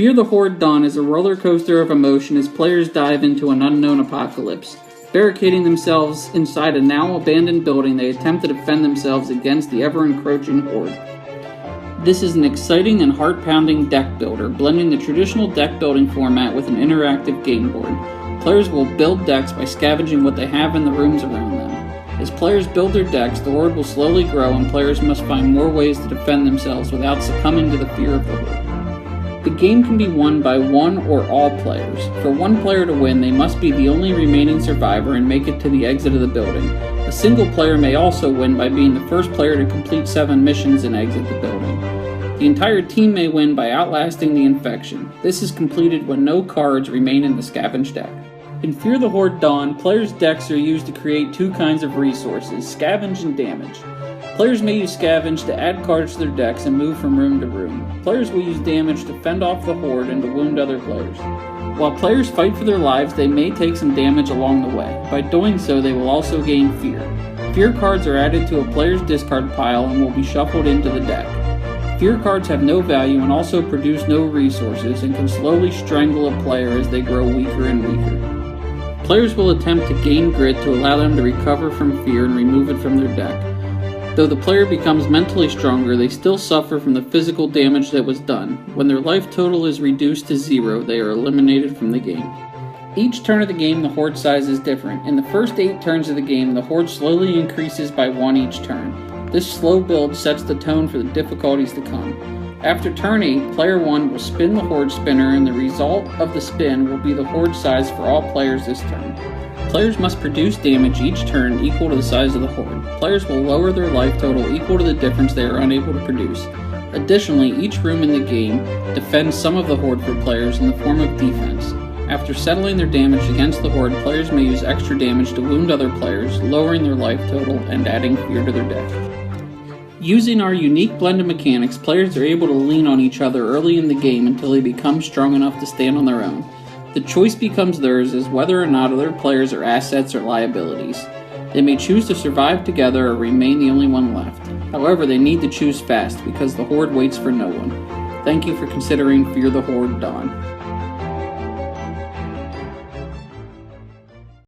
Fear the Horde Dawn is a roller coaster of emotion as players dive into an unknown apocalypse. Barricading themselves inside a now abandoned building, they attempt to defend themselves against the ever-encroaching horde. This is an exciting and heart-pounding deck builder, blending the traditional deck building format with an interactive game board. Players will build decks by scavenging what they have in the rooms around them. As players build their decks, the horde will slowly grow and players must find more ways to defend themselves without succumbing to the fear of the horde. The game can be won by one or all players. For one player to win, they must be the only remaining survivor and make it to the exit of the building. A single player may also win by being the first player to complete 7 missions and exit the building. The entire team may win by outlasting the infection. This is completed when no cards remain in the scavenged deck. In Fear the Horde Dawn, players' decks are used to create 2 kinds of resources, scavenge and damage. Players may use scavenge to add cards to their decks and move from room to room. Players will use damage to fend off the horde and to wound other players. While players fight for their lives, they may take some damage along the way. By doing so, they will also gain fear. Fear cards are added to a player's discard pile and will be shuffled into the deck. Fear cards have no value and also produce no resources and can slowly strangle a player as they grow weaker and weaker. Players will attempt to gain grit to allow them to recover from fear and remove it from their deck. Though the player becomes mentally stronger, they still suffer from the physical damage that was done. When their life total is reduced to 0, they are eliminated from the game. Each turn of the game, the horde size is different. In the first 8 turns of the game, the horde slowly increases by 1 each turn. This slow build sets the tone for the difficulties to come. After turn 8, player 1 will spin the horde spinner and the result of the spin will be the horde size for all players this turn. Players must produce damage each turn equal to the size of the horde. Players will lower their life total equal to the difference they are unable to produce. Additionally, each room in the game defends some of the horde for players in the form of defense. After settling their damage against the horde, players may use extra damage to wound other players, lowering their life total and adding fear to their deck. Using our unique blend of mechanics, players are able to lean on each other early in the game until they become strong enough to stand on their own. The choice becomes theirs as whether or not other players are assets or liabilities. They may choose to survive together or remain the only one left. However, they need to choose fast because the horde waits for no one. Thank you for considering Fear the Horde Dawn.